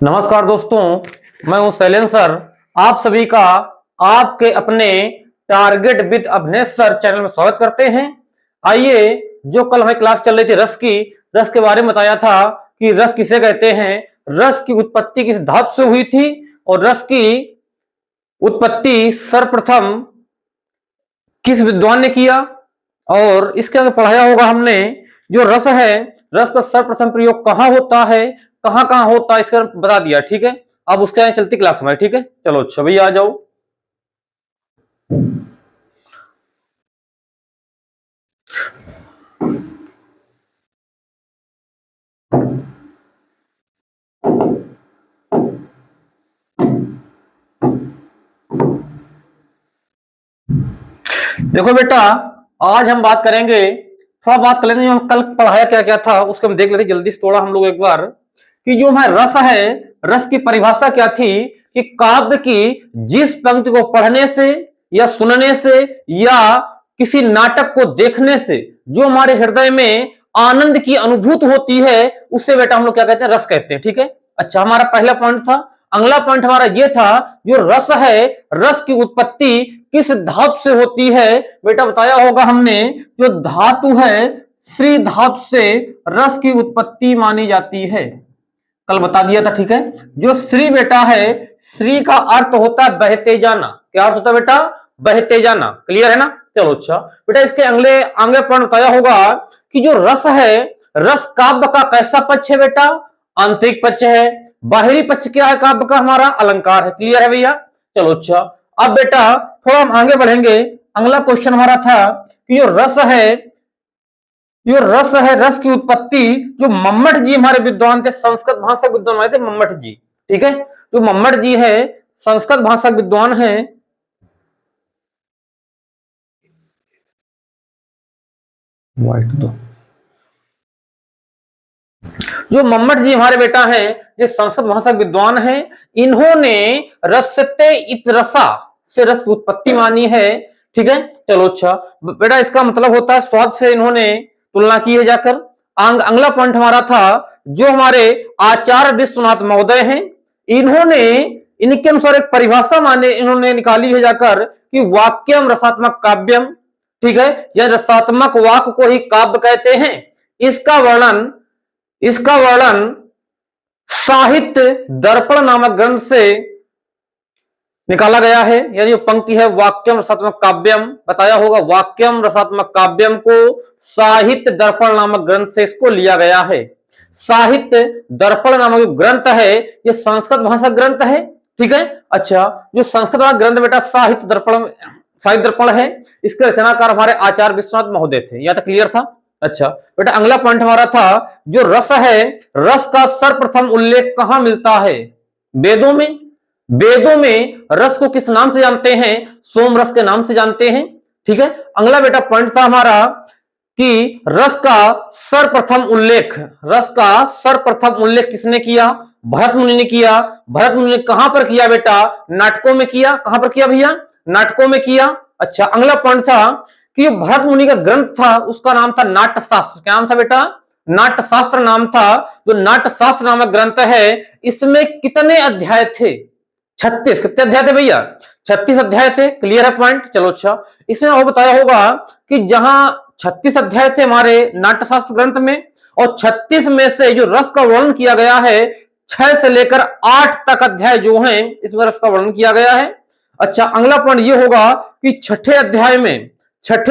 नमस्कार दोस्तों, मैं हूं शैलेंद्र सर। आप सभी का आपके अपने target with Avnesh sir channel में स्वागत करते हैं। आइए, जो कल हमें क्लास चल रही थी रस के बारे में बताया था कि रस किसे कहते हैं, रस की उत्पत्ति किस धातु से हुई थी और रस की उत्पत्ति सर्वप्रथम किस विद्वान ने किया। और इसके आगे पढ़ाया होगा हमने जो रस है, रस का सर्वप्रथम प्रयोग कहां होता है, कहां कहां होता है, इसका बता दिया। ठीक है, अब उसके आगे चलती क्लास में। ठीक है, चलो अच्छा भैया आ जाओ। देखो बेटा, आज हम बात करेंगे, थोड़ा बात कर लेते हैं जो हम कल पढ़ाया क्या क्या था, उसको हम देख लेते जल्दी से थोड़ा हम लोग एक बार, कि जो हमारा रस है, रस की परिभाषा क्या थी कि काव्य की जिस पंक्ति को पढ़ने से या सुनने से या किसी नाटक को देखने से जो हमारे हृदय में आनंद की अनुभूति होती है, उससे बेटा हम लोग क्या कहते हैं, रस कहते हैं। ठीक है, अच्छा, हमारा पहला पॉइंट था। अगला पॉइंट हमारा यह था, जो रस है, रस की उत्पत्ति किस धातु से होती है। बेटा बताया होगा हमने, जो धातु है श्री धातु से रस की उत्पत्ति मानी जाती है, कल बता दिया था। ठीक है, जो श्री बेटा है, श्री का अर्थ होता है बहते जाना। क्या अर्थ होता है बेटा? बहते जाना। क्लियर है ना? चलो अच्छा बेटा, इसके अगले आगे पॉइंट बताया होगा कि जो रस है, रस काव्य का कैसा पक्ष है बेटा? आंतरिक पक्ष है। बाहरी पक्ष क्या है काव्य का? हमारा अलंकार है। क्लियर है भैया? चलो अच्छा, अब बेटा थोड़ा हम आगे बढ़ेंगे। अगला क्वेश्चन हमारा था कि जो रस है, जो रस है, रस की उत्पत्ति, जो मम्मट जी हमारे विद्वान थे, संस्कृत भाषा विद्वान आए थे मम्मट जी। ठीक है, जो मम्मट जी है संस्कृत भाषा विद्वान है, जो मम्मट जी हमारे बेटा हैं, ये संस्कृत भाषा विद्वान हैं। इन्होंने रसते इत रसा से रस की उत्पत्ति मानी है। ठीक है, चलो अच्छा बेटा, इसका मतलब होता है स्वाद से इन्होंने तुलना की है जाकर। अगला पॉइंट हमारा था, जो हमारे आचार्य विश्वनाथ महोदय हैं, इन्होंने इनके अनुसार एक परिभाषा माने इन्होंने निकाली है जाकर कि वाक्यम रसात्मक काव्यम। ठीक है, यह रसात्मक वाक्य को ही काव्य कहते हैं। इसका वर्णन, इसका वर्णन साहित्य दर्पण नामक ग्रंथ से निकाला गया है। यानी पंक्ति है वाक्यम रसात्मक काव्यम, बताया होगा वाक्यम रसात्मक काव्यम को साहित्य दर्पण नामक ग्रंथ से इसको लिया गया है। साहित्य दर्पण नामक ग्रंथ है, ये संस्कृत भाषा ग्रंथ है। ठीक है, अच्छा, जो संस्कृत ग्रंथ बेटा साहित्य दर्पण है, इसके रचनाकार हमारे आचार्य विश्वनाथ महोदय थे। यह तक क्लियर था? अच्छा बेटा, अगला पॉइंट हमारा था, जो रस है, रस का सर्वप्रथम उल्लेख कहां मिलता है? वेदों में। वेदों में रस को किस नाम से जानते हैं? सोम रस के नाम से जानते हैं। ठीक है, अगला बेटा पॉइंट था हमारा कि रस का सर्वप्रथम उल्लेख, रस का सर्वप्रथम उल्लेख किसने किया? भरत मुनि ने किया। भरत मुनि ने कहां पर किया बेटा? नाटकों में किया। कहां पर किया भैया? नाटकों में किया। अच्छा, अगला पॉइंट था कि भरत मुनि का ग्रंथ था, उसका नाम था नाट्यशास्त्र। क्या नाम था बेटा? नाट्यशास्त्र नाम था। जो नाट्यशास्त्र नामक ग्रंथ है, इसमें कितने अध्याय थे? 36। कितने अध्याय थे भैया? 36 अध्याय थे। क्लियर है पॉइंट? चलो अच्छा, इसमें वो बताया होगा कि जहां 36 अध्याय थे हमारे नाट्यशास्त्र ग्रंथ में, और 36 में से जो रस का वर्णन किया गया है, 6 से लेकर 8 तक अध्याय जो हैं, इसमें रस का वर्णन किया गया है। अच्छा, अगला पॉइंट ये होगा कि छठे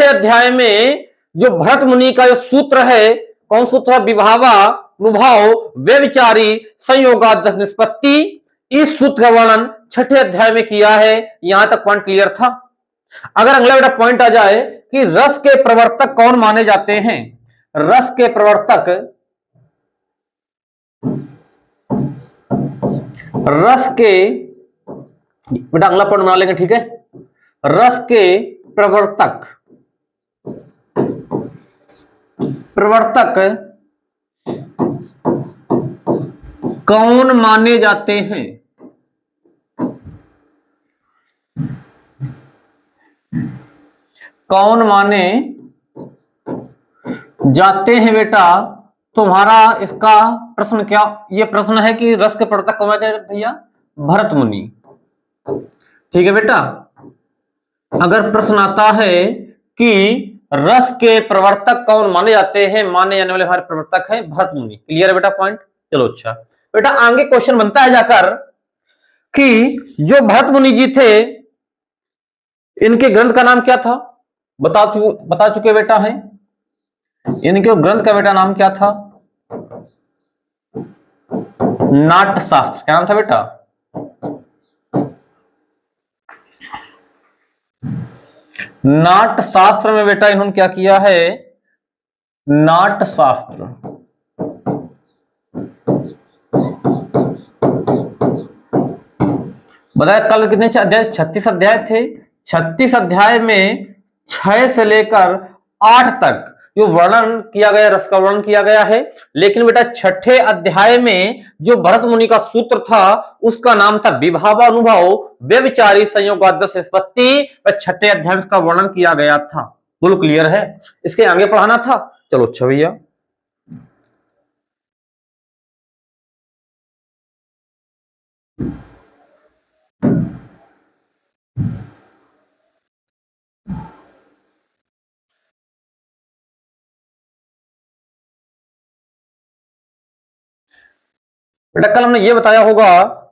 अध्याय में जो भरत मुनि का जो सूत्र है, कौन सूत्र है? विभावा नुभाव व्यभिचारी संयोगाद्य निष्पत्ति, इस सूत्र का वर्णन छठे अध्याय में किया है। यहां तक पॉइंट क्लियर था। अगर अगला बेटा पॉइंट आ जाए कि रस के प्रवर्तक कौन माने जाते हैं? रस के प्रवर्तक, रस के बेटा अगला पॉइंट बना लेंगे। ठीक है, रस के प्रवर्तक, प्रवर्तक कौन माने जाते हैं? कौन माने जाते हैं बेटा? तुम्हारा इसका प्रश्न क्या, ये प्रश्न है कि रस के प्रवर्तक कौन है भैया? भरत मुनि। ठीक है बेटा, अगर प्रश्न आता है कि रस के प्रवर्तक कौन माने जाते हैं, माने जाने वाले हमारे प्रवर्तक है भरत मुनि। क्लियर है बेटा पॉइंट? चलो अच्छा बेटा, आगे क्वेश्चन बनता है जाकर कि जो भरत मुनि जी थे, इनके ग्रंथ का नाम क्या था? बता चुके बेटा है। इनके ग्रंथ का बेटा नाम क्या था? नाट्यशास्त्र। क्या नाम था बेटा? नाट्यशास्त्र में बेटा इन्होंने क्या किया है? नाट्यशास्त्र। बताया कल कितने अध्याय? 36 अध्याय थे। 36 अध्याय में 6 से लेकर 8 तक जो वर्णन किया गया, रस का वर्णन किया गया है। लेकिन बेटा छठे अध्याय में जो भरत मुनि का सूत्र था उसका नाम था विभावानुभव व्यभिचारी संयोगाद्यस निष्पत्ति। छठे अध्याय में इसका वर्णन किया गया था। बोलो क्लियर है? इसके आगे पढ़ाना था। चलो अच्छा भैया, बेटा कल हमने ये बताया होगा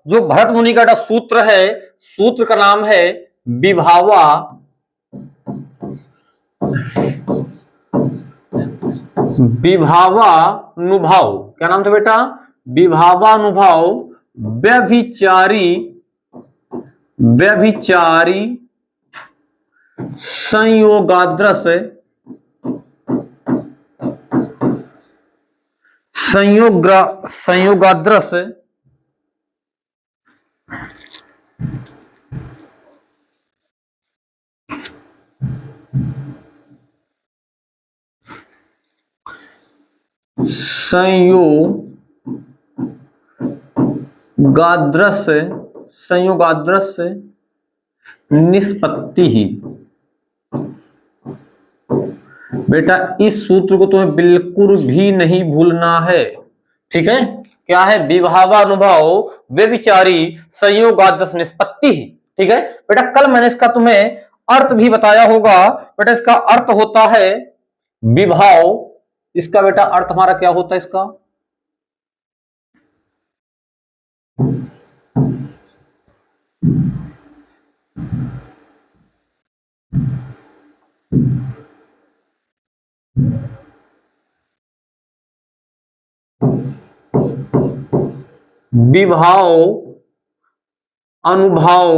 जो भरत मुनि का सूत्र है, सूत्र का नाम है विभावा विभावानुभाव। क्या नाम था बेटा? विभावानुभाव व्यभिचारी संयोगाद्रस संयोगाद्रस संयोगाद्रस निष्पत्ति ही। बेटा इस सूत्र को तुम्हें बिल्कुल भी नहीं भूलना है। ठीक है, क्या है? विभावानुभव व्यभिचारी संयोगाद्रस निष्पत्ति ही। ठीक है बेटा, कल मैंने इसका तुम्हें अर्थ भी बताया होगा। बेटा इसका अर्थ होता है विभाव। इसका बेटा अर्थ हमारा क्या होता है? इसका विभाव अनुभाव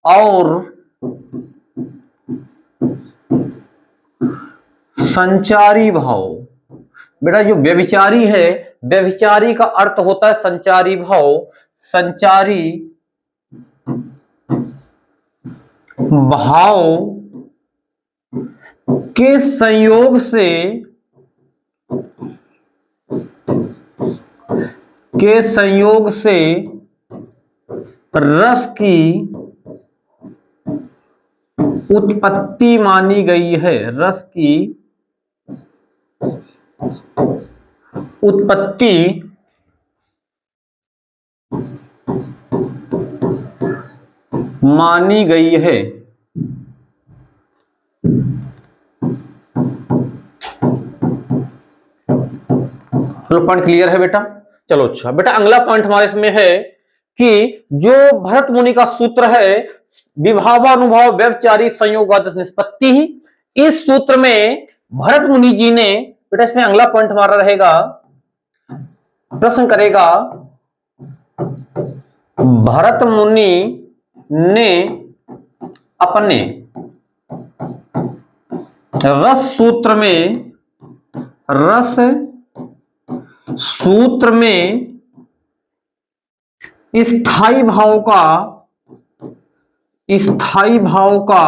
और संचारी भाव। बेटा जो व्यभिचारी है, व्यभिचारी का अर्थ होता है संचारी भाव। संचारी भाव के संयोग से रस की उत्पत्ति मानी गई है। रस की उत्पत्ति मानी गई है। पॉइंट क्लियर है बेटा? चलो अच्छा बेटा, अगला पॉइंट हमारे इसमें है कि जो भरत मुनि का सूत्र है विभावानुभव व्यभिचारी संयोगाद्रस निष्पत्ति ही, इस सूत्र में भरत मुनि जी ने, बेटा इसमें अगला पॉइंट हमारा रहेगा, प्रश्न करेगा भरत मुनि ने अपने रस सूत्र में स्थायी भाव का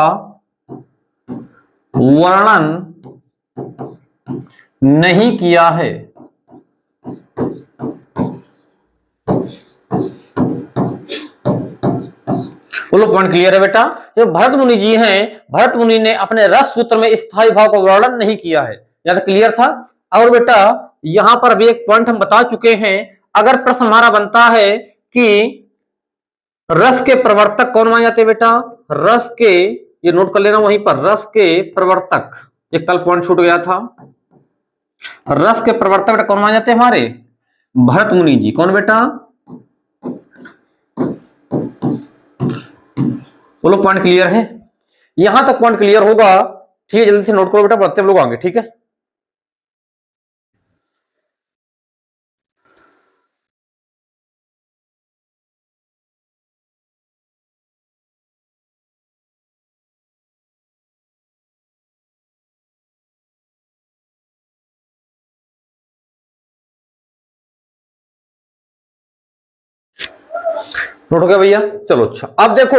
वर्णन नहीं किया है। बोलो पॉइंट क्लियर है बेटा। जो भरत मुनि जी हैं, भरत मुनि ने अपने रस सूत्र में स्थायी भाव का वर्णन नहीं किया है। या तो क्लियर था। और बेटा यहां पर भी एक पॉइंट हम बता चुके हैं, अगर प्रश्न हमारा बनता है कि रस के प्रवर्तक कौन माने जाते हैं बेटा, रस के, ये नोट कर लेना वहीं पर, रस के प्रवर्तक, एक कल पॉइंट छूट गया था, रस के प्रवर्तक बेटा कौन माने जाते हैं हमारे, भरत मुनि जी। कौन बेटा, बोलो पॉइंट क्लियर है। यहां तक पॉइंट क्लियर होगा, ठीक है, जल्दी से नोट करो बेटा, बढ़ते हम लोग आगे, ठीक है। नोट हो गया भैया, चलो अच्छा। अब देखो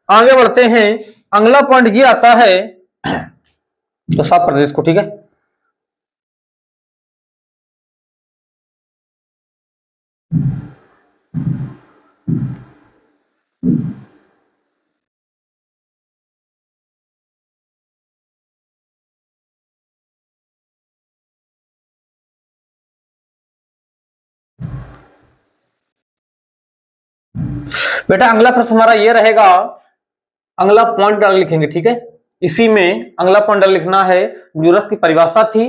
आगे बढ़ते हैं, अगला पॉइंट ये आता है तो साफ कर दे इसको, ठीक है। बेटा अगला प्रश्न हमारा ये रहेगा, अगला पॉइंट डाल लिखेंगे, ठीक है। इसी में अगला पॉइंट डाल लिखना है, जो रस की परिभाषा थी,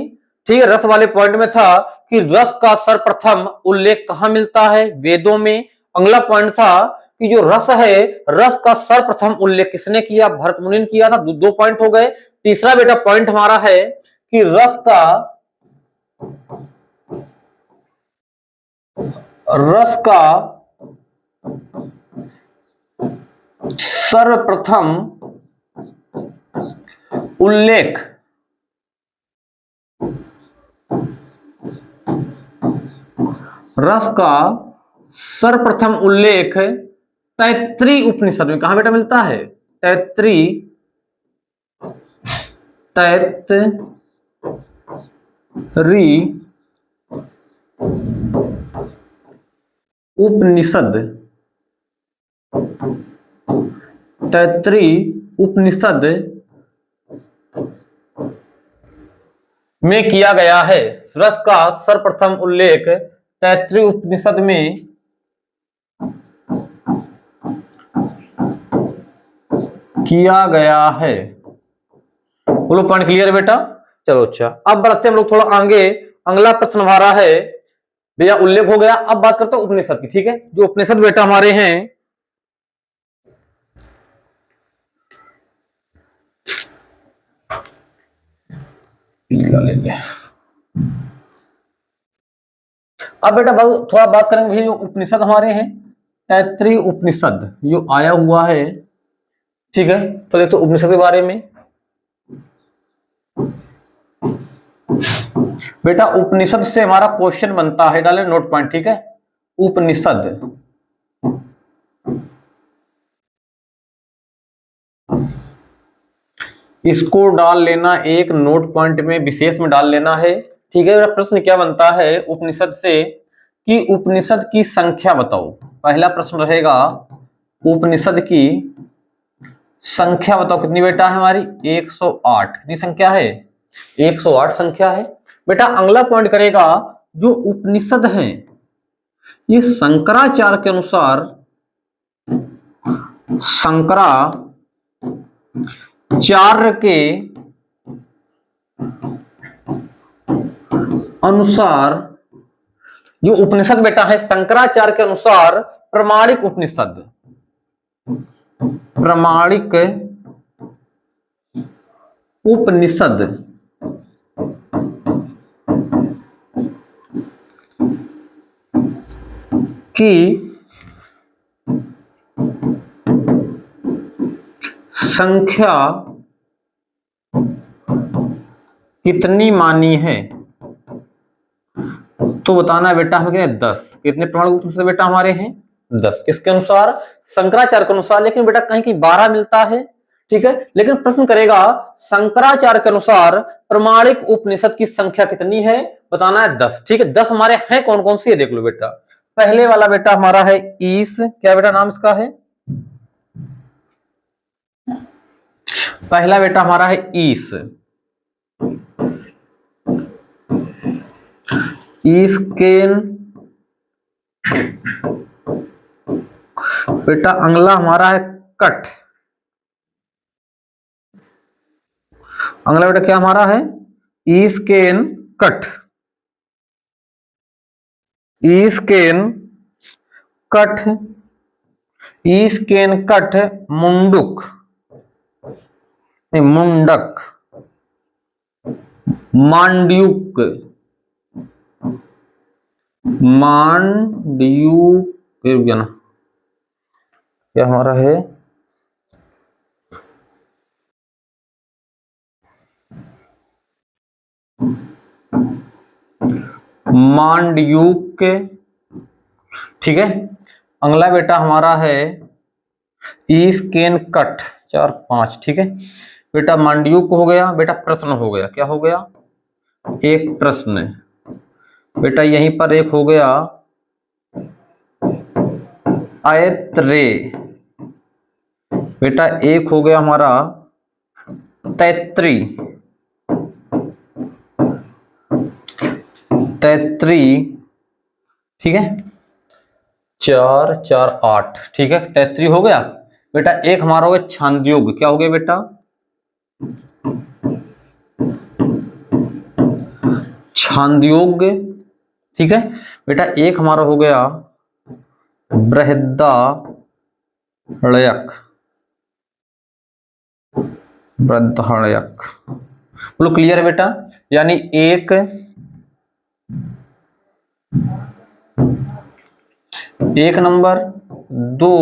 ठीक है। रस वाले पॉइंट में था कि रस का सर्वप्रथम उल्लेख कहां मिलता है, वेदों में। अगला पॉइंट था कि जो रस है, रस का सर्वप्रथम उल्लेख किसने किया, भरत मुनि ने किया था। दो पॉइंट हो गए। तीसरा बेटा पॉइंट हमारा है कि रस का सर्वप्रथम उल्लेख रस का सर्वप्रथम उल्लेख तैत्तिरीय उपनिषद में कहां बेटा मिलता है, तैत्तिरीय उपनिषद, तैत्तिरीय उपनिषद में किया गया है। रस का सर्वप्रथम उल्लेख तैत्तिरीय उपनिषद में किया गया है। बोलो पॉइंट क्लियर है बेटा, चलो अच्छा। अब बढ़ते हम लोग थोड़ा आगे, अगला प्रश्न हमारा है भैया, उल्लेख हो गया। अब बात करते हैं उपनिषद की, ठीक है। जो उपनिषद बेटा हमारे हैं, ले अब बेटा थोड़ा बात करेंगे जो उपनिषद हमारे हैं, तैत्तिरीय उपनिषद जो आया हुआ है, ठीक है। तो देखो उपनिषद के बारे में बेटा, उपनिषद से हमारा क्वेश्चन बनता है, डाले नोट पॉइंट, ठीक है। उपनिषद, इसको डाल लेना एक नोट पॉइंट में, विशेष में डाल लेना है, ठीक है। प्रश्न क्या बनता है उपनिषद से कि उपनिषद की संख्या बताओ। पहला प्रश्न रहेगा उपनिषद की संख्या बताओ, कितनी बेटा है हमारी, 108। कितनी संख्या है, 108 संख्या है बेटा। अगला पॉइंट करेगा, जो उपनिषद हैं ये शंकराचार्य के अनुसार, शंकराचार्य के अनुसार जो उपनिषद बेटा है, शंकराचार्य के अनुसार प्रमाणिक उपनिषद, प्रमाणिक उपनिषद की संख्या कितनी मानी है, तो बताना है बेटा हमें 10। कितने प्रमाणिक उपनिषद बेटा हमारे हैं, 10। किसके अनुसार, शंकराचार्य के अनुसार। लेकिन बेटा कहीं कहीं 12 मिलता है, ठीक है। लेकिन प्रश्न करेगा शंकराचार्य के अनुसार प्रमाणिक उपनिषद की संख्या कितनी है, बताना है 10, ठीक है। 10 हमारे हैं कौन कौन सी है, देख लो बेटा। पहले वाला बेटा हमारा है ईश, क्या बेटा नाम इसका है, पहला बेटा हमारा है ईस, ईसकेन। बेटा अगला हमारा है कट, अगला बेटा क्या हमारा है, ईसकेन कट, ईसकेन कट, ईसकेन कट मुंडुक, नहीं मुंडक, मांड्यूक, मांड्यूक, ना क्या हमारा है, मांड्यूक। ठीक है, अगला बेटा हमारा है ईसकेन कट, 4 5। ठीक है बेटा, मांड्यूक हो गया बेटा, प्रश्न हो गया, क्या हो गया, एक प्रश्न। बेटा यहीं पर एक हो गया ऐत्रे, बेटा एक हो गया हमारा तैत्री, तैत्री। ठीक है, 4 4 8। ठीक है, तैत्री हो गया बेटा। एक हमारा हो गया छांदयोग, क्या हो गया बेटा, छांदयोग। ठीक है बेटा, एक हमारा हो गया बृहदारण्यक, बृहदारण्यक। बोलो क्लियर है बेटा, यानी एक नंबर, 2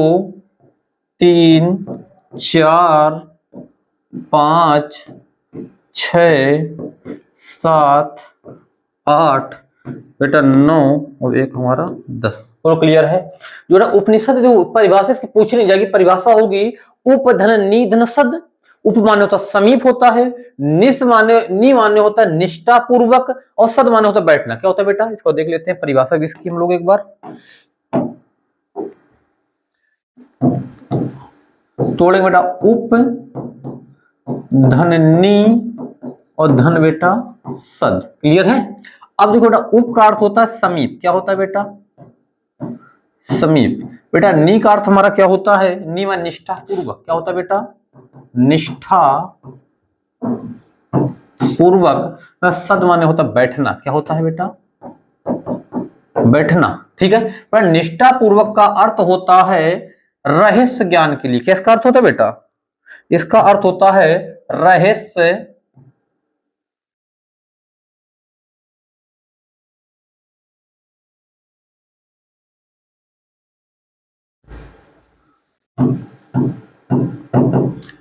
3 4 5 6 7 8 बेटा 9 और एक हमारा 10। और क्लियर है। जो ना उपनिषद जो परिभाषा इसकी पूछी नहीं जाएगी, परिभाषा होगी उपधन निधन सद। उप मान्य होता समीप होता है, निस मान्य नि मान्य होता है निष्ठा पूर्वक, और सद मान्य होता है बैठना। क्या होता है बेटा, इसको देख लेते हैं परिभाषा इसकी हम लोग एक बार। तोड़ेंगे बेटा, उप धन नी और धन बेटा सद। क्लियर है। अब देखो बेटा, उप का अर्थ होता है समीप, क्या होता है बेटा, समीप। बेटा नी का अर्थ हमारा क्या होता है, नी में निष्ठा पूर्वक, क्या होता है बेटा, निष्ठा पूर्वक। सद माने होता बैठना, क्या होता है बेटा, बैठना। ठीक है, पर निष्ठा पूर्वक का अर्थ होता है रहस्य ज्ञान के लिए। किसका अर्थ होता है बेटा, इसका अर्थ होता है रहस्य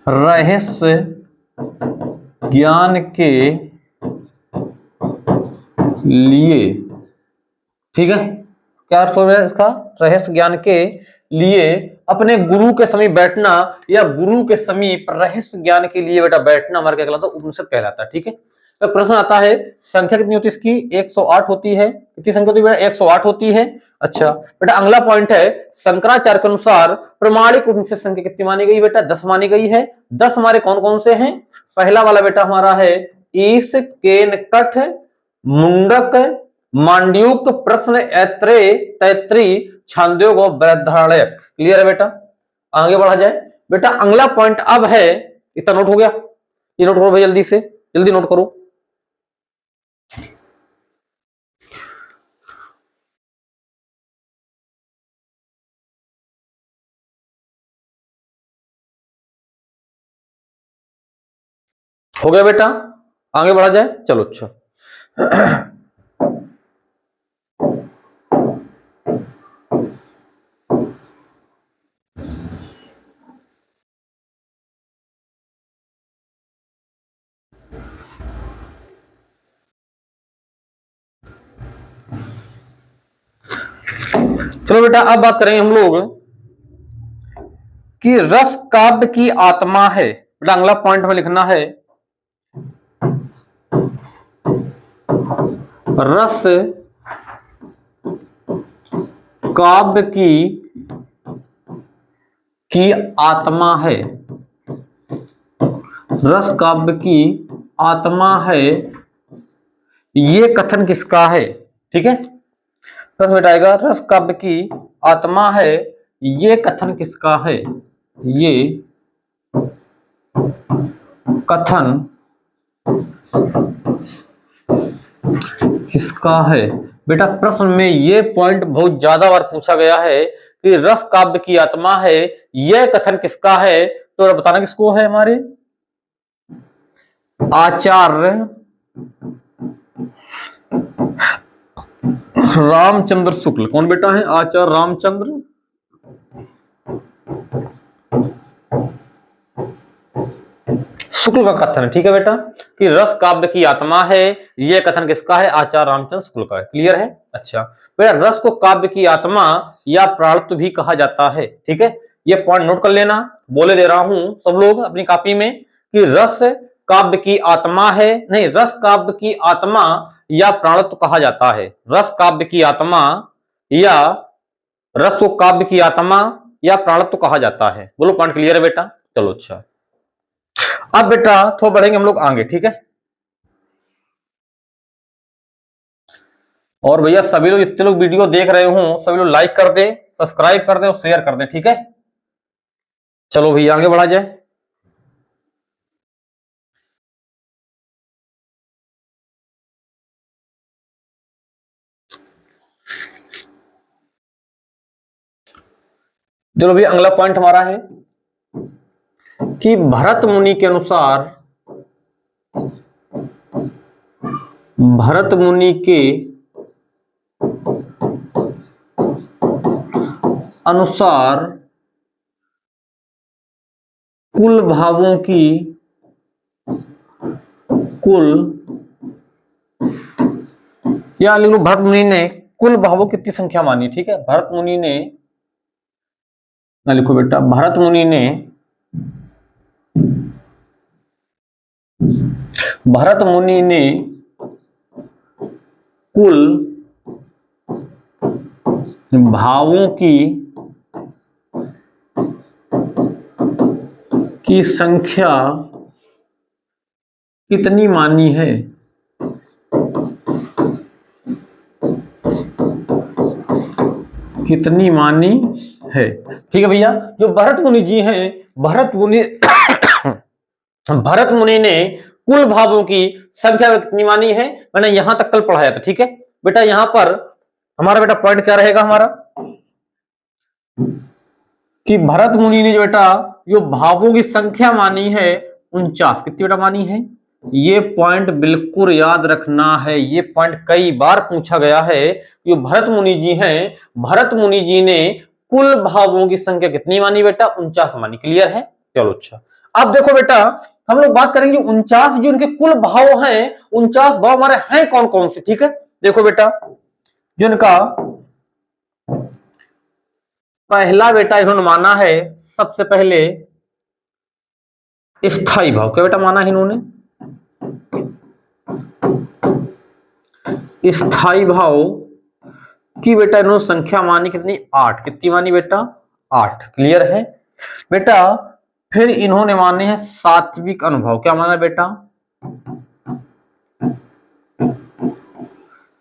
रहस्य ज्ञान के लिए। ठीक है, क्या अर्थ हो रहा है इसका, रहस्य ज्ञान के लिए अपने गुरु के समीप बैठना, या गुरु के समीप रहस्य ज्ञान के लिए बेटा बैठना हमारा क्या कहलाता है, उपनिषद कहलाता है। ठीक है, तो प्रश्न आता है संख्या कितनी होती है इसकी, 108 होती है। कितनी संख्या होती है बेटा, 108 होती है। अच्छा बेटा, अगला पॉइंट है शंकराचार्य के अनुसार प्रमाणिक उपनिषद संख्या कितनी मानी गई बेटा, 10 मानी गई है। 10 हमारे कौन कौन से हैं, पहला वाला बेटा हमारा है ईश केन कठ मुंडक मांड्यूक प्रश्न ऐत्रेय तैत्री छांदोग और बृहदारण्यक। क्लियर है बेटा, आगे बढ़ा जाए बेटा। अगला पॉइंट अब है, इतना नोट हो गया, ये नोट करो भाई जल्दी से, जल्दी नोट करो। हो गया बेटा, आगे बढ़ा जाए, चलो। अच्छा चलो बेटा, अब बात करेंगे हम लोग कि रस काव्य की आत्मा है। बेटा अगला पॉइंट में लिखना है रस काव्य की आत्मा है। रस काव्य की आत्मा है, ये कथन किसका है? ठीक है, प्रश्न बेटा आएगा रस काव्य की आत्मा है, ये कथन किसका है? ये कथन किसका है? बेटा प्रश्न में ये पॉइंट बहुत ज्यादा बार पूछा गया है कि रस काव्य की आत्मा है, यह कथन किसका है? तो बताना किसको है? हमारे आचार्य रामचंद्र शुक्ल। कौन बेटा है? आचार्य रामचंद्र शुक्ल का कथन है। ठीक है बेटा, कि रस काव्य की आत्मा है, यह कथन किसका है? आचार्य रामचंद्र शुक्ल का है। क्लियर है? अच्छा बेटा, रस को काव्य की आत्मा या प्राणत्व भी कहा जाता है। ठीक है, यह पॉइंट नोट कर लेना, बोले दे रहा हूं सब लोग अपनी कॉपी में कि रस काव्य की आत्मा है, नहीं, रस काव्य की आत्मा या प्राणत्व कहा जाता है। रस काव्य की आत्मा या रस को काव्य की आत्मा या प्राणत्व कहा जाता है। बोलो पॉइंट क्लियर है बेटा? चलो अच्छा, अब बेटा थोड़ा बढ़ेंगे हम लोग आगे। ठीक है, और भैया सभी लोग जितने लोग वीडियो देख रहे हो सभी लोग लाइक कर दे, सब्सक्राइब कर दे और शेयर कर दे। ठीक है, चलो भैया आगे बढ़ा जाए। चलो भैया अगला पॉइंट हमारा है कि भरत मुनि के अनुसार, भरत मुनि के अनुसार कुल भावों की कुल, या लिख लो भरत मुनि ने कुल भावों की कितनी संख्या मानी? ठीक है, भरत मुनि ने, ना लिखो बेटा, भरत मुनि ने, भरत मुनि ने कुल भावों की संख्या कितनी मानी है? कितनी मानी है? ठीक है भैया, जो भरत मुनि जी हैं, भरत मुनि भरत मुनि ने कुल भावों की संख्या कितनी मानी है? मैंने यहां तक कल पढ़ाया था। ठीक है बेटा, यहां पर हमारा बेटा पॉइंट क्या रहेगा हमारा कि भरत मुनि ने जो बेटा जो भावों की संख्या मानी है 49। कितनी बेटा मानी है? ये पॉइंट बिल्कुल याद रखना है, ये पॉइंट कई बार पूछा गया है। जो भरत मुनि जी हैं, भरत मुनि जी ने कुल भावों की संख्या कितनी मानी बेटा? 49 मानी। क्लियर है? चलो अच्छा, अब देखो बेटा हम लोग बात करेंगे 49 जो उनके कुल भाव हैं, 49 भाव हमारे हैं कौन कौन से? ठीक है, देखो बेटा, जो इनका पहला बेटा इन्होंने माना है, सबसे पहले स्थाई भाव। क्या बेटा माना है इन्होंने? स्थाई भाव की बेटा इन्होंने संख्या मानी कितनी? 8। कितनी मानी बेटा? 8। क्लियर है बेटा? फिर इन्होंने माने हैं सात्विक अनुभव। क्या माना बेटा?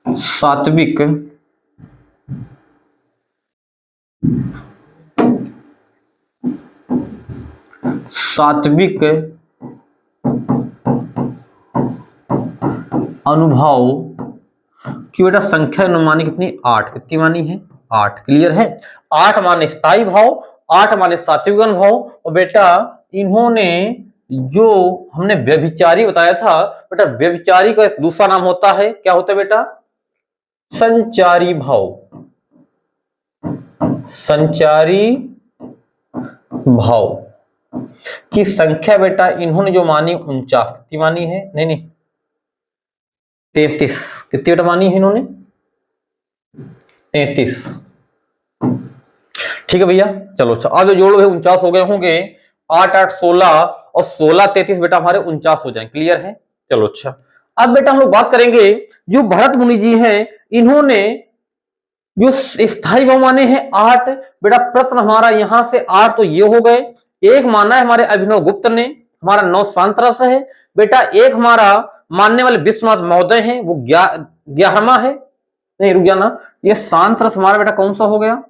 सात्विक सात्विक अनुभव की बेटा संख्या मानी कितनी? 8। कितनी मानी है? 8। क्लियर है? 8 माने स्थायी भाव, 8 माने सात्विक अनुभव। और बेटा इन्होंने जो हमने व्यभिचारी बताया था बेटा, व्यभिचारी का दूसरा नाम होता है, क्या होता है बेटा? संचारी भाव। संचारी भाव की संख्या बेटा इन्होंने जो मानी 49। कितनी मानी है? नहीं 33। कितनी बेटा मानी है इन्होंने? 33। ठीक है भैया, चलो अच्छा, आज जोड़ो 49 हो गए होंगे, 8 8 16 और 16 33 बेटा हमारे 49 हो जाएंगे। क्लियर है? चलो अच्छा, अब बेटा हम लोग बात करेंगे जो भरत मुनि जी हैं, इन्होंने जो स्थायी भाव माने हैं 8। बेटा प्रश्न हमारा यहां से 8 तो ये हो गए, एक माना है हमारे अभिनव गुप्त ने हमारा 9 शांत रस है बेटा। एक हमारा मानने वाले विश्वनाथ महोदय हैं, वो 11वां है। नहीं रुक जाना, ये शांत रस हमारा बेटा कौन सा हो गया?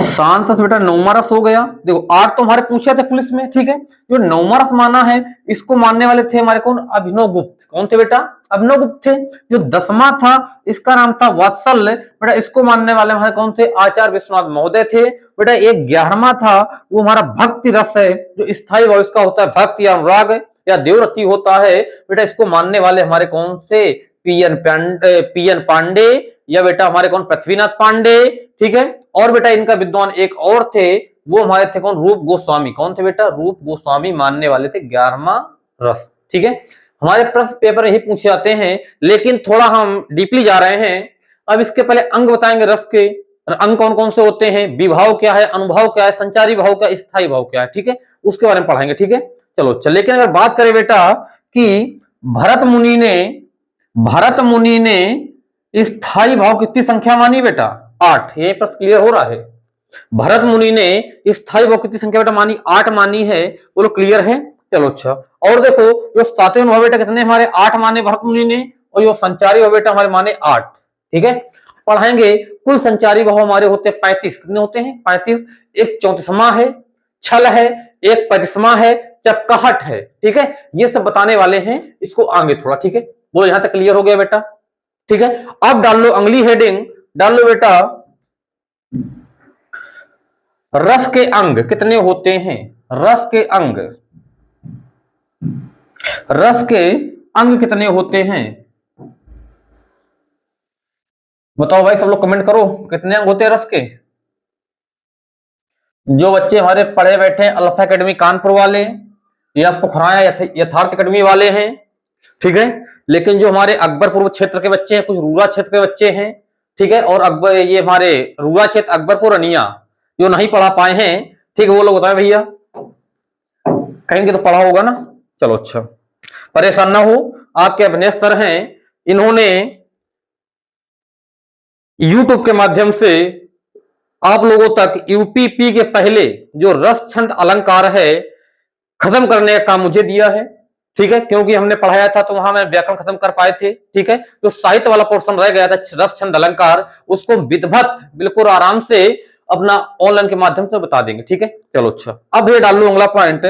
शांत रस बेटा 9वां रस हो गया। देखो 8 तो हमारे पूछे थे पुलिस में, ठीक है। जो 9वां रस माना है इसको मानने वाले थे हमारे कौन? अभिनव गुप्त। कौन थे बेटा? अभिनव गुप्त थे। जो 10वां था इसका नाम था वात्सल्य बेटा, इसको मानने वाले हमारे कौन थे? आचार्य विश्वनाथ महोदय थे बेटा। एक 11वां था वो हमारा भक्ति रस है, जो स्थायी भाव इसका होता है भक्ति या अनुराग या देवरति होता है बेटा। इसको मानने वाले हमारे कौन से? पीएन पांडे या बेटा हमारे कौन? पृथ्वीनाथ पांडे, ठीक है। और बेटा इनका विद्वान एक और थे, वो हमारे थे कौन? रूप गोस्वामी। कौन थे बेटा? रूप गोस्वामी मानने वाले थे 11वां रस, ठीक है। हमारे प्रश्न पेपर यही पूछे जाते हैं, लेकिन थोड़ा हम डीपली जा रहे हैं। अब इसके पहले अंग बताएंगे रस के। अंग कौन कौन से होते हैं? विभाव क्या है, अनुभव क्या है, संचारी भाव क्या है, स्थायी भाव क्या है, ठीक है। उसके बारे में पढ़ाएंगे, ठीक है। चलो चल, लेकिन अगर बात करें बेटा कि भरत मुनि ने स्थायी भाव कितनी संख्या मानी बेटा? 8। ये प्रश्न क्लियर हो रहा है। भरत मुनि ने स्थायी भाव कितनी संख्या बेटा मानी? 8 मानी है। बोलो क्लियर है? चलो अच्छा। और देखो जो सातवें भाव बेटा कितने हमारे? 8 माने भरत मुनि ने, और जो संचारी भाव बेटा हमारे माने 8, ठीक है। पढ़ाएंगे कुल संचारी भाव हमारे होते हैं 35। कितने होते हैं? 35। एक 34वां है, छल है, एक 35वां है, चपकाहट है, ठीक है। ये सब बताने वाले हैं, इसको आगे थोड़ा, ठीक है। बोलो यहां तक क्लियर हो गया बेटा? ठीक है। अब डाल लो अगली हेडिंग, डाल लो बेटा रस के अंग कितने होते हैं? रस के अंग कितने होते हैं? बताओ भाई, सब लोग कमेंट करो, कितने अंग होते हैं रस के? जो बच्चे हमारे पढ़े बैठे हैं अल्फा एकेडमी कानपुर वाले या पुखराया यथार्थ एकेडमी वाले हैं, ठीक है। लेकिन जो हमारे अकबरपुर क्षेत्र के बच्चे हैं, कुछ रूरा क्षेत्र के बच्चे हैं, ठीक है, और ये हमारे रूरा क्षेत्र अकबरपुर अनिया जो नहीं पढ़ा पाए हैं, ठीक है, वो लोग बताएं भैया, कहेंगे तो पढ़ा होगा ना। चलो अच्छा, परेशान ना हो, आपके अभिनेश सर हैं, इन्होंने यूट्यूब के माध्यम से आप लोगों तक यूपीपी के पहले जो रस छंद अलंकार है खत्म करने का काम मुझे दिया है, ठीक है। क्योंकि हमने पढ़ाया था तो वहां में व्याकरण खत्म कर पाए थे, ठीक है। जो साहित्य वाला पोर्शन रह गया था रस छंद अलंकार, उसको विधिवत बिल्कुल आराम से अपना ऑनलाइन के माध्यम से बता देंगे, ठीक है। चलो अच्छा, अब ये डाल लो अगला पॉइंट,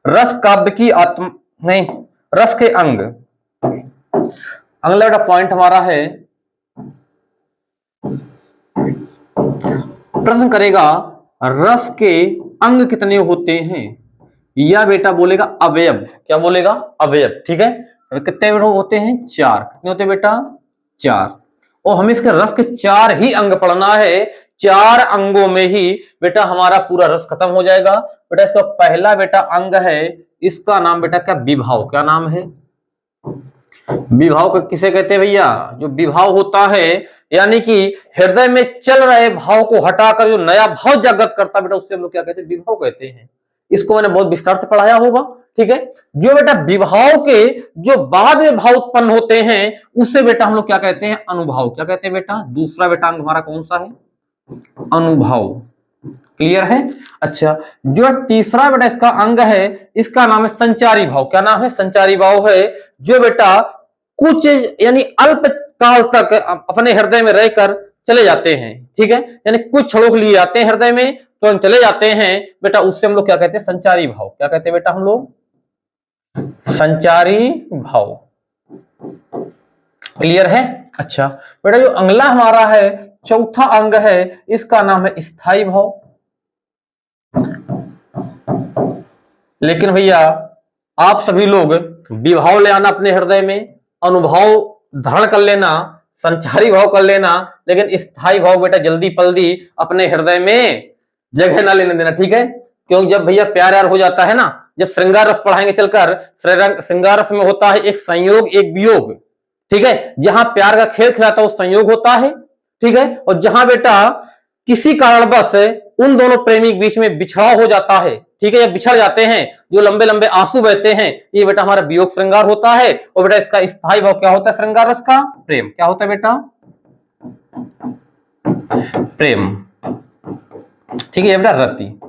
रस काव्य की आत्म नहीं, रस के अंग। अगला पॉइंट हमारा है, प्रश्न करेगा रस के अंग कितने होते हैं, या बेटा बोलेगा अवयव। क्या बोलेगा? अवयव, ठीक है। कितने होते हैं? 4। कितने होते हैं बेटा? 4। और हमें इसके रस के 4 ही अंग पढ़ना है। 4 अंगों में ही बेटा हमारा पूरा रस खत्म हो जाएगा। बेटा इसका पहला बेटा अंग है, इसका नाम बेटा क्या? विभाव। क्या नाम है? विभाव किसे कहते हैं भैया? जो विभाव होता है यानी कि हृदय में चल रहे भाव को हटाकर जो नया भाव जागृत करता बेटा, उससे हम लोग क्या कहते हैं? विभाव कहते हैं। इसको मैंने बहुत विस्तार से पढ़ाया होगा, ठीक है। जो बेटा विभाव के जो बाद में भाव उत्पन्न होते हैं उससे बेटा हम लोग क्या कहते हैं? अनुभाव। क्या कहते हैं बेटा? दूसरा बेटा अंग हमारा कौन सा है? अनुभाव। क्लियर है? अच्छा, जो तीसरा बेटा इसका अंग है, इसका नाम है संचारी भाव। क्या नाम है? संचारी भाव है। जो बेटा कुछ यानी अल्प काल तक अपने हृदय में रहकर चले जाते हैं, ठीक है। यानी कुछ क्षणों के लिए आते हैं हृदय में तो हम चले जाते हैं बेटा, उससे हम लोग क्या कहते हैं? संचारी भाव। क्या कहते हैं बेटा हम लोग? संचारी भाव। क्लियर है? अच्छा बेटा, जो अगला हमारा है चौथा अंग है, इसका नाम है स्थायी भाव। लेकिन भैया आप सभी लोग विभाव ले आना अपने हृदय में, अनुभव धारण कर लेना, संचारी भाव कर लेना, लेकिन स्थायी भाव बेटा जल्दी पल्दी अपने हृदय में जगह ना लेने देना, ठीक है। क्योंकि जब भैया प्यार यार हो जाता है ना, जब श्रृंगार रस पढ़ाएंगे चलकर, श्रृंगार रस में होता है एक संयोग एक वियोग, ठीक है। जहां प्यार का खेल खिलाता है वो संयोग होता है, ठीक है। और जहां बेटा किसी कारणवश उन दोनों प्रेमी के बीच में बिछड़ाव हो जाता है, ठीक है, या बिछड़ जाते हैं, जो लंबे लंबे आंसू बहते हैं, ये बेटा हमारा वियोग श्रृंगार होता है। और बेटा इसका स्थायी भाव क्या होता है? श्रृंगार रस का प्रेम। क्या होता है बेटा? प्रेम, ठीक है बेटा, रति,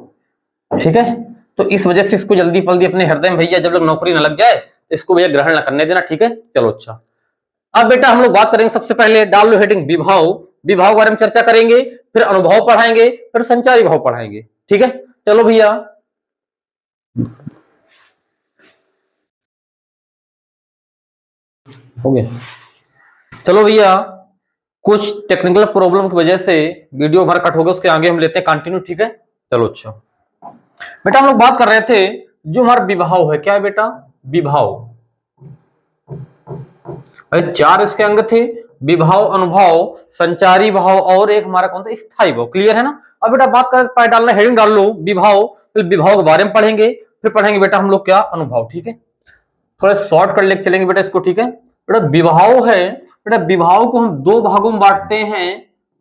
ठीक है। तो इस वजह से इसको जल्दी पल्दी अपने हृदय में भैया जब तक नौकरी ना लग जाए तो इसको भैया ग्रहण ना करने देना, ठीक है। चलो अच्छा, अब बेटा हम लोग बात करेंगे, सबसे पहले डाल लो हेडिंग विभाव। विभाव के बारे में चर्चा करेंगे, फिर अनुभव पढ़ाएंगे, फिर संचारी भाव पढ़ाएंगे, ठीक है। चलो भैया, हो गया। चलो भैया, कुछ टेक्निकल प्रॉब्लम की वजह से वीडियो हमारा कट हो गया, उसके आगे हम लेते हैं कंटिन्यू, ठीक है। चलो अच्छा बेटा, हम लोग बात कर रहे थे जो हमारा विभाव है, क्या है बेटा, विभाव। भाई 4 इसके अंग थे, विभाव, अनुभव, संचारी भाव और एक हमारा कौन सा, स्थायी भाव। क्लियर है ना। अब बेटा बात करें, पाए डालना, हेडिंग डाल लो विभाव, फिर विभाव के बारे में पढ़ेंगे, फिर पढ़ेंगे बेटा हम लोग क्या, अनुभव, ठीक है। थोड़ा शॉर्ट कर लेके चलेंगे बेटा इसको, ठीक है। बेटा विभाव है, बेटा विभाव को हम 2 भागों में बांटते हैं।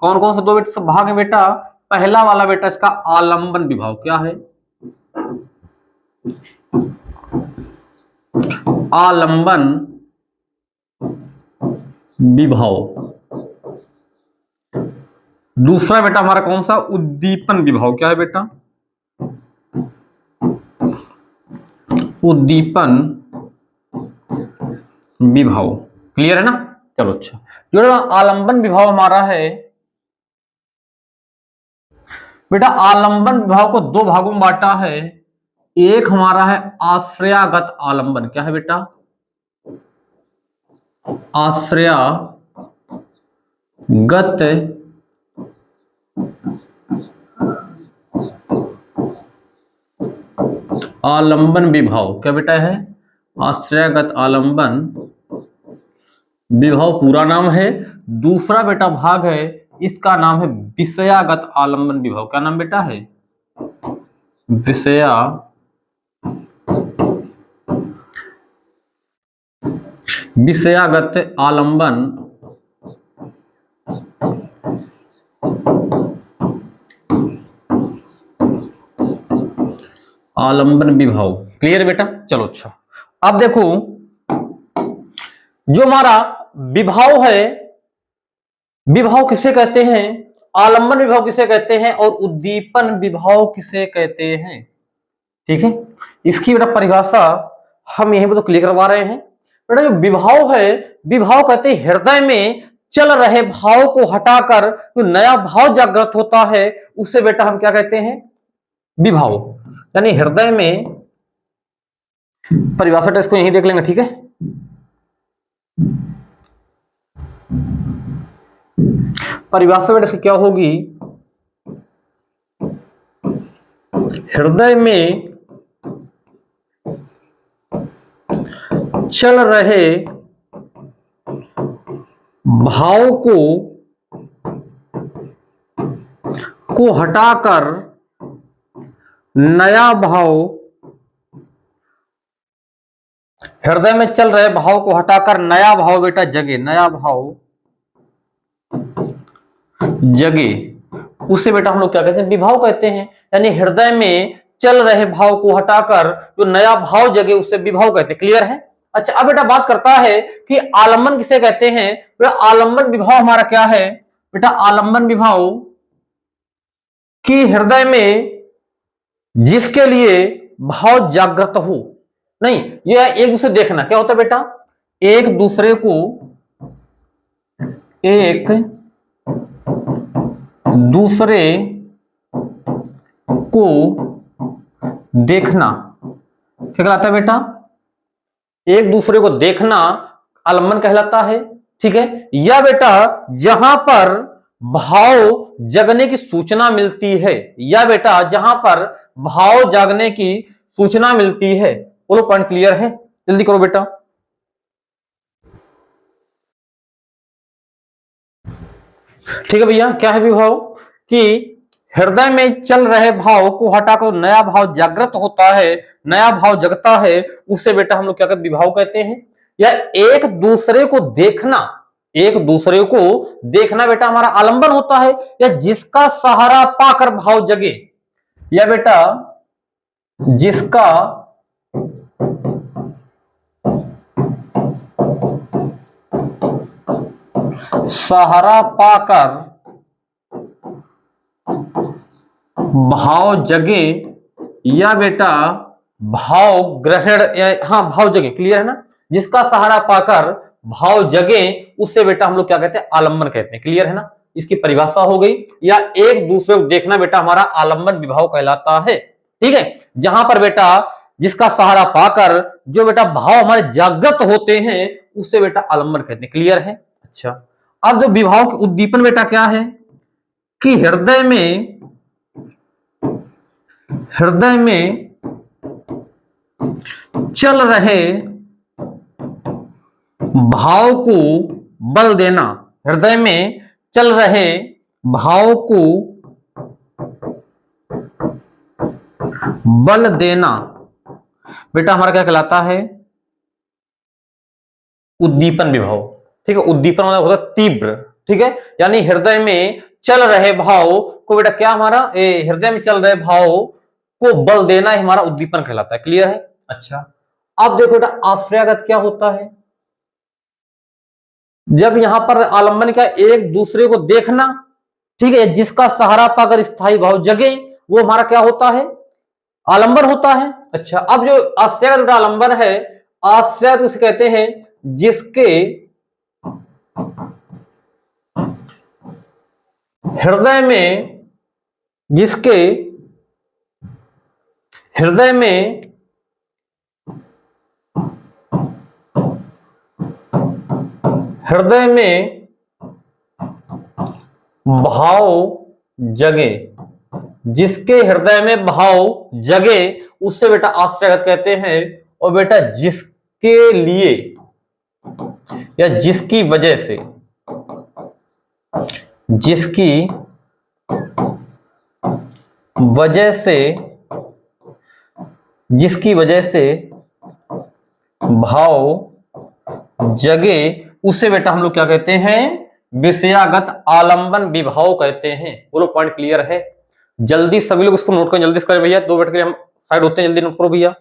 कौन कौन से 2 बेटा भाग है बेटा, पहला वाला बेटा इसका आलंबन विभाव, क्या है, आलंबन विभाव। दूसरा बेटा हमारा कौन सा, उद्दीपन विभाव, क्या है बेटा, उद्दीपन विभाव। क्लियर है ना। चलो अच्छा, जो आलंबन विभाव हमारा है बेटा, आलंबन विभाव को 2 भागों में बांटा है। एक हमारा है आश्रयागत आलंबन, क्या है बेटा, आश्रयागत आलंबन विभाव, क्या बेटा है, आश्रयागत आलंबन विभाव पूरा नाम है। दूसरा बेटा भाग है, इसका नाम है विषयागत आलंबन विभाव। क्या नाम बेटा है, विषयागत आलंबन विभाव। क्लियर बेटा। चलो अच्छा, अब देखो जो हमारा विभाव है, विभाव किसे कहते हैं, आलंबन विभाव किसे कहते हैं, और उद्दीपन विभाव किसे कहते हैं, ठीक है। इसकी बेटा परिभाषा हम यहीं पर तो क्लियर करवा रहे हैं। बेटा जो विभाव है, विभाव कहते हैं हृदय में चल रहे भाव को हटाकर जो नया भाव जागृत होता है उसे बेटा हम क्या कहते हैं, विभाव। यानी हृदय में, परिभाषा इसको यहीं देख लेंगे, ठीक है। परिभाषा बेटा इसकी क्या होगी, हृदय में चल रहे भाव को हटाकर नया भाव, हृदय में चल रहे भाव को हटाकर नया भाव बेटा जगे, नया भाव जगे, उसे बेटा हम लोग क्या कहते हैं, विभाव कहते हैं। यानी हृदय में चल रहे भाव को हटाकर जो नया भाव जगे उसे विभाव कहते हैं। क्लियर है। अच्छा, अब बेटा बात करता है कि आलंबन किसे कहते हैं। बेटा आलंबन विभाव हमारा क्या है, बेटा आलंबन विभाव कि हृदय में जिसके लिए भाव जागृत हो, नहीं ये एक दूसरे देखना, क्या होता है बेटा, एक दूसरे को देखना, क्या कहलाता है बेटा, एक दूसरे को देखना आलंबन कहलाता है, ठीक है। या बेटा जहां पर भाव जगने की सूचना मिलती है, या बेटा जहां पर भाव जागने की सूचना मिलती है। बोलो पॉइंट क्लियर है, जल्दी करो बेटा। ठीक है भैया, क्या है विभाव कि हृदय में चल रहे भाव को हटाकर नया भाव जागृत होता है, नया भाव जगता है, उससे बेटा हम लोग क्या कहते, विभाव कहते हैं। या एक दूसरे को देखना, एक दूसरे को देखना बेटा हमारा आलंबन होता है, या जिसका सहारा पाकर भाव जगे, या बेटा जिसका सहारा पाकर भाव जगे, या बेटा भाव ग्रहण, हाँ भाव जगे, क्लियर है ना, जिसका सहारा पाकर भाव जगे उससे बेटा हम लोग क्या कहते हैं, आलंबन कहते हैं, क्लियर है ना, इसकी परिभाषा हो गई। या एक दूसरे को देखना बेटा हमारा आलंबन विभाव कहलाता है, ठीक है, जहां पर बेटा जिसका सहारा पाकर जो बेटा भाव हमारे जागृत होते हैं उससे बेटा आलंबन कहते हैं, क्लियर है। अच्छा, अब जो विभाव की उद्दीपन बेटा क्या है कि हृदय में चल रहे भाव को बल देना, हृदय में चल रहे भाव को बल देना बेटा हमारा क्या कहलाता है, उद्दीपन विभाव, ठीक है। उद्दीपन मतलब होता है तीव्र, ठीक है, यानी हृदय में चल रहे भाव को बेटा क्या हमारा, हृदय में चल रहे भाव को बल देना ही हमारा उद्दीपन कहलाता है, क्लियर है। अच्छा, अब देखो बेटा आश्रयागत क्या होता है, जब यहां पर आलंबन क्या, एक दूसरे को देखना, ठीक है, जिसका सहारा पाकर स्थायी भाव जगे वो हमारा क्या होता है, आलंबन होता है। अच्छा, अब जो आश्रयागत आलंबन है, आश्रयागत उसे कहते हैं जिसके हृदय में भाव जगे, जिसके हृदय में भाव जगे उससे बेटा आश्रयागत कहते हैं। और बेटा जिसके लिए या जिसकी वजह से भाव जगे उसे बेटा हम लोग क्या कहते हैं, विषयागत आलंबन विभाव कहते हैं। बोलो पॉइंट क्लियर है, जल्दी सभी लोग इसको नोट करें, जल्दी से करें भैया, 2 मिनट के लिए हम साइड होते हैं, जल्दी नोट करो भैया।